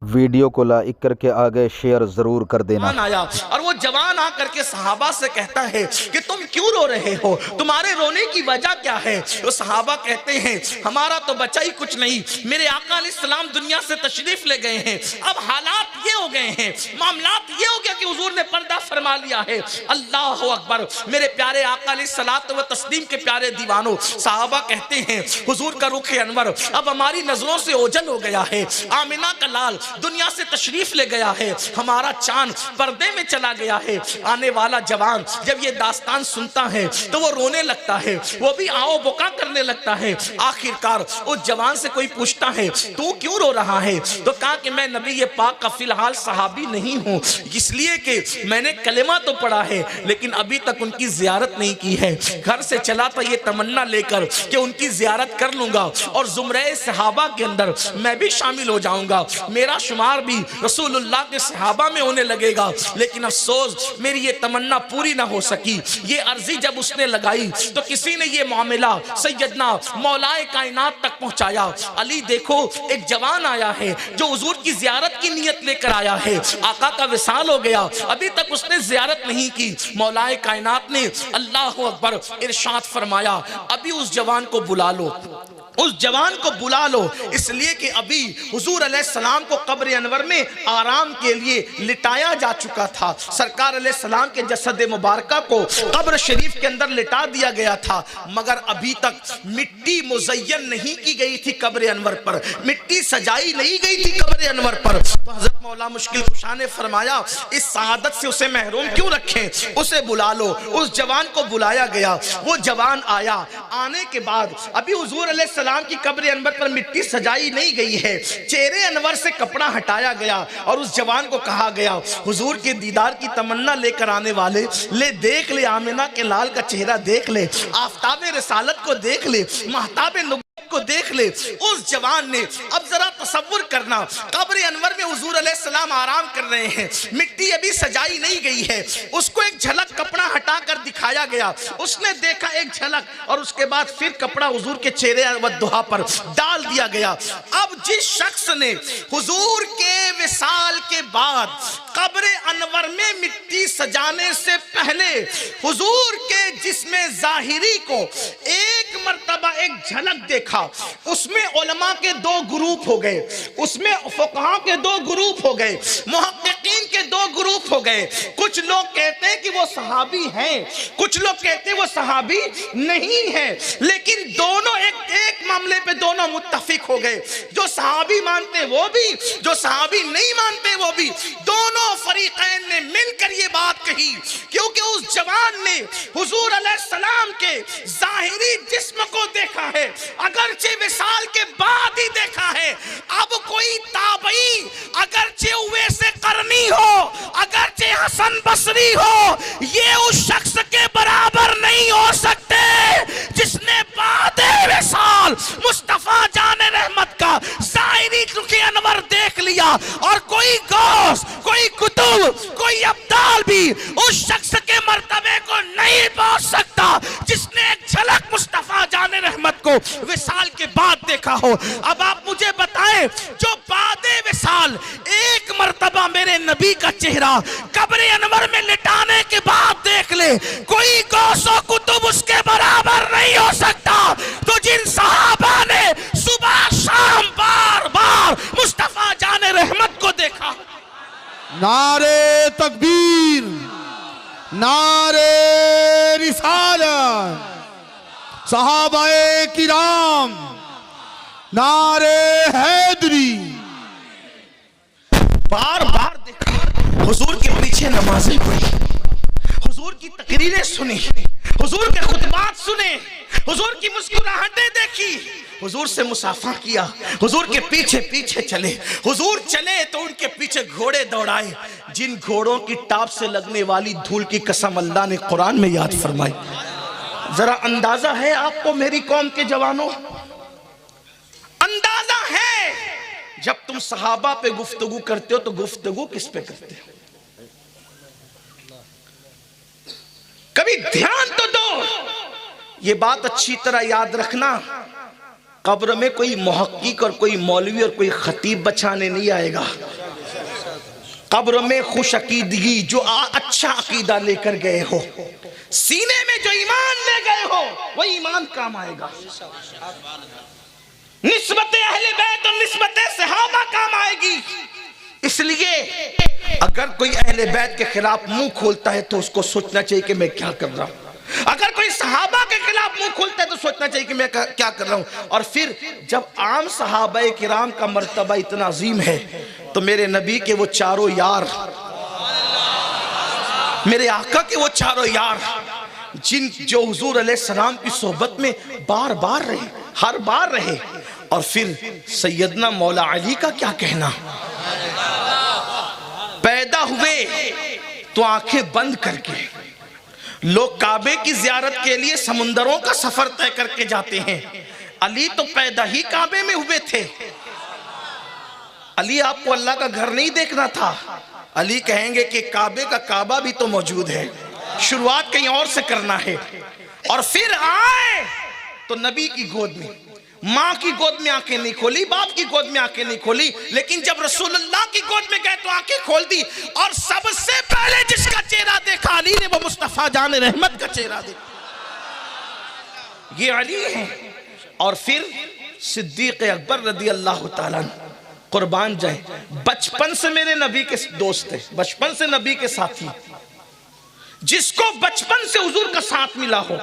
Video को like करके आगे शेयर जरूर कर देना। आया और वो जवान आकर के सहाबा से कहता है कि तुम क्यों रो रहे हो, तुम्हारे रोने की वजह क्या है। तो सहाबा कहते हैं हमारा तो बचा ही कुछ नहीं, मेरे आका अलैहिस्सलाम दुनिया से तशरीफ ले गए हैं, अब हालात ये हो गए हैं, मामलात ये हो गया कि हुजूर ने पर्दा फरमा लिया है। अल्लाह अकबर। मेरे प्यारे आका अलैहिस्सलात व तस्लीम के प्यारे दीवानों, सहाबा कहते हैं हुजूर का रुख अनवर अब हमारी नजरों से ओझल हो गया है, आमिना का लाल दुनिया से तशरीफ ले गया है, हमारा चांद पर्दे में चला गया है। आने वाला जवान जब ये दास्तान सुनता है तो वो रोने लगता है, वो भी आओ बुका करने लगता है। आखिरकार उस जवान से कोई पूछता है तू क्यों रो रहा है, तो कहा कि मैं नबी ये पाक का फिलहाल सहाबी नहीं हूँ, इसलिए कि मैंने कलेमा तो पढ़ा है लेकिन अभी तक उनकी जियारत नहीं की है। घर से चला था ये तमन्ना लेकर कि उनकी जियारत कर लूंगा और जुमरे सहाबा के अंदर मैं भी शामिल हो जाऊंगा, मेरा शुमार भी रसूलुल्लाह के सहाबा में होने लगेगा। लेकिन अफसोस मेरी ये तमन्ना पूरी ना हो सकी। ये अर्जी जब उसने लगाई तो किसी ने ये मामला सैयदना मौलाए कायनात तक पहुंचाया। अली देखो एक जवान आया है जो हुजूर की जियारत की नियत लेकर आया है, आका का विसाल हो गया, अभी तक उसने जियारत नहीं की। मौलाए कायनात ने अल्लाह अकबर इरशाद फरमाया अभी उस जवान को बुला लो, उस जवान को बुला लो, इसलिए कि अभी हुजूर अलैहिस्सलाम को कब्र अनवर में आराम के लिए लिटाया जा चुका था। सरकार अलैहिस्सलाम के जसद मुबारका को कब्र शरीफ के अंदर लिटा दिया गया था, मगर अभी तक मिट्टी मुज़य्यन नहीं की गई थी कब्र अनवर पर, मिट्टी सजाई नहीं गई थी कब्र अनवर पर। तो हजरत मौला मुश्किल कुशा ने फरमाया इस सआदत से उसे महरूम क्यों रखें, उसे बुला लो। उस जवान को बुलाया गया, वो जवान आया, आने के बाद अभी हुजूर अलैहिस्सलाम की कब्र अनवर पर मिट्टी सजाई नहीं गई है, चेहरे अनवर से कपड़ा हटाया गया और उस जवान को कहा गया हुजूर के दीदार की तमन्ना लेकर आने वाले, ले देख ले आमिना के लाल का चेहरा देख ले, आफताब रिसालत को देख ले, महताब नबुव्वत को देख ले। उस जवान ने अब जरा तसव्वुर करना, कब्र अनवर में हुजूर अलैहिस्सलाम आराम कर रहे हैं, मिट्टी अभी सजाई नहीं गई है, उसको एक झलक कपड़ा हटाकर दिखाया गया, उसने देखा एक झलक और उसके बाद फिर कपड़ा हुजूर के चेहरे दुहा पर डाल दिया गया। अब जिस शख्स ने हुजूर के विसाल के बाद कब्र अनवर में मिट्टी सजाने से पहले हुजूर के जिस्म ज़ाहिरी को एक मर्तबा एक झलक देखा, उसमें उलमा के दो ग्रुप हो गए, उसमें फुक़हा के दो ग्रुप हो गए, मुहक्किकीन के दो ग्रुप हो गए। कुछ लोग कहते हैं कि वो सहाबी हैं, कुछ लोग कहते हैं वो सहाबी नहीं है, लेकिन दोनों एक मामले पे दोनों मुत्तफिक हो गए। जो सहाबी मानते वो भी, जो सहाबी नहीं मानते वो भी, दोनों फरीक़ैन ने मिलकर ये बात कही, क्योंकि उस जवान ने हुजूर अलैहिस्सलाम के ज़ाहिरी जिस्म को देखा है, अगरचे विसाल के बाद ही देखा है। अब कोई ताबई अगरचे हुए से करनी हो, अगरचे हसन बसरी हो, ये उस शख्स के बराबर नहीं हो सकते जिसने बाद विसाल मुस्तफा जाने रहमत का ज़ाहिरी रुखे अनवर देख लिया। और कोई गौस, कोई कुतुब, कोई अब्दाल भी उस शख्स के मर्तबे को नहीं पहुंच सकता जिसने एक झलक मुस्तफा जाने रहमत को विसाल के बाद देखा हो। अब आप मुझे बताएं, जो बादे विसाल एक मर्तबा मेरे नबी का चेहरा कब्र अनवर में लिटाने के बाद देख ले, कोई गौसो कुतुब उसके बराबर नहीं हो सकता। तो जिन सहाबा ने सुबह शाम बार बार मुस्तफा जाने रहमत को देखा, नारे तकबीर, नारे रिसालत, सहाबाए किराम, नारे हैदरी, बार बार देखा, हुजूर के पीछे नमाजें पढ़ी, हुजूर की तकरीरें सुनी, हुजूर के खुतबात सुने, हुजूर की मुस्कुराहटें देखी, हुजूर से मुसाफा किया, हुजूर के पीछे पीछे चले, हुजूर चले तो उनके पीछे घोड़े दौड़ाए। जिन घोड़ों की टाप से लगने वाली धूल की कसम अल्लाह ने कुरान में याद फरमाई। जरा अंदाजा है आपको मेरी कौम के जवानों, अंदाजा है जब तुम सहाबा पे गुफ्तगू करते हो तो गुफ्तगू किस पे करते हो? कभी ध्यान तो दो, ये बात अच्छी तरह याद रखना, कब्र में कोई मुहक्किक और कोई मौलवी और कोई खतीब बचाने नहीं आएगा। कब्र में खुश अकीदगी, जो अच्छा अकीदा लेकर गए हो, सीने में जो ईमान ले गए हो, वही ईमान काम आएगा। निस्बत अहले बैत और निस्बत सहाबा काम आएगी। इसलिए अगर कोई अहले बैत के खिलाफ मुंह खोलता है तो उसको सोचना चाहिए कि मैं क्या कर रहा हूं। अगर कोई सहाबा के खिलाफ मुंह खोलता है तो सोचना चाहिए कि मैं क्या कर रहा हूं। और फिर जब आम सहाबाए किराम का मर्तबा इतना अजीम है तो मेरे नबी के वो चारों यार, मेरे आका के वो चारों यार, जो हुजूर अलैहिस्सलाम की सोहबत में बार बार रहे, हर बार रहे, और फिर सैयदना मौला अली का क्या कहना, पैदा हुए तो आंखें बंद करके लोग काबे की जियारत के लिए समुंदरों का सफर तय करके जाते हैं, अली तो पैदा ही काबे में हुए थे। अली आपको अल्लाह का घर नहीं देखना था, अली कहेंगे कि काबे का काबा भी तो मौजूद है, शुरुआत कहीं और से करना है। और फिर आए तो नबी की गोद में, माँ की गोद में आंखें नहीं खोली, बाप की गोद में आंखें नहीं खोली, लेकिन जब रसूलुल्लाह की गोद में गए तो आंखें खोल दी। और सबसे पहले जिसका चेहरा देखा अली ने, वो मुस्तफा जान रहमत का चेहरा देखा, ये अली है। और फिर सिद्दीक अकबर रदी अल्लाह ताला कुर्बान जाए, बचपन से मेरे नबी के दोस्त थे, बचपन से नबी के साथी, जिसको बचपन से हुजूर का साथ मिला हो,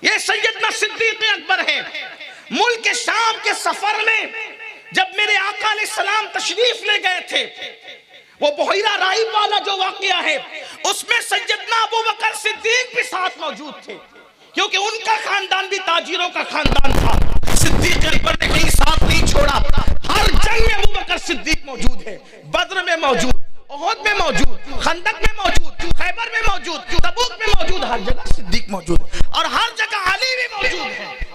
ये सैयदना सिद्दीक अकबर है। मुल्क शाम के सफर में जब मेरे आका अलैहिस्सलाम तशरीफ ले गए थे, वो बहिरा राहिब वाला जो वाकया है, उसमें सैयदना अबू बकर सिद्दीक भी साथ मौजूद थे, क्योंकि उनका खानदान भी ताजिरों का खानदान था। सिद्दीक अकबर ने कहीं साथ नहीं छोड़ा, हर जंग में अबू बकर सिद्दीक मौजूद है, बद्र में मौजूद, उहद में मौजूद, खंदक में मौजूद, खैबर में मौजूद, तबूक में मौजूद, हर जगह सिद्दीक मौजूद, और हर जगह अली भी मौजूद है।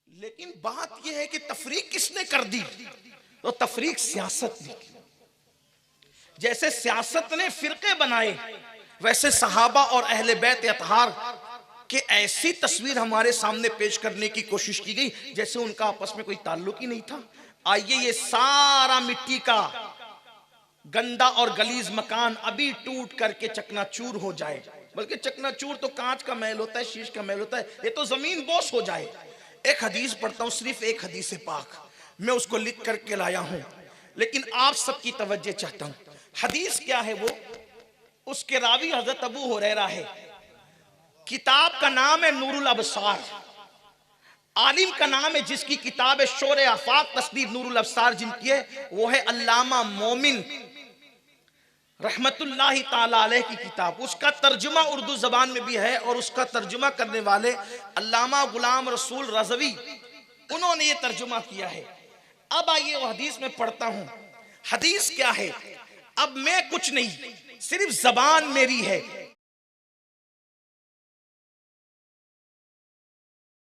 लेकिन बात यह है कि तफरीक किसने कर दी? तो तफरीक सियासत ने। जैसे सियासत ने फिरके बनाए, वैसे सहाबा और अहले बैत अतहार के ऐसी तस्वीर हमारे सामने पेश करने की कोशिश की गई जैसे उनका आपस में कोई ताल्लुक ही नहीं था। आइए ये सारा मिट्टी का गंदा और गलीज मकान अभी टूट करके चकनाचूर हो जाए, बल्कि चकनाचूर तो कांच का महल होता है, शीश का महल होता है, ये तो जमीन बोस हो जाए। एक हदीस पढ़ता हूं, सिर्फ एक हदीस पाक, मैं उसको लिख करके लाया हूं, लेकिन आप सबकी तवज्जो चाहता हूं। हदीस क्या है वो? उसके रावी हजरत अबू हुरैरा है, किताब का नाम है नूरुल अबसार, आलिम का नाम है जिसकी किताब है शोरे आफाक तस्दीर नूरुल अबसार, जिनकी है वो है अल्लामा मोमिन रहमतुल्लाहि ताला अलैह की किताब। उसका तर्जुमा उर्दू जबान में भी है और उसका तर्जुमा करने वाले अल्लामा गुलाम रसूल रज़वी, उन्होंने ये तर्जुमा किया है। अब आइए वो हदीस में पढ़ता हूं। हदीस क्या है? अब मैं कुछ नहीं, सिर्फ जबान मेरी है,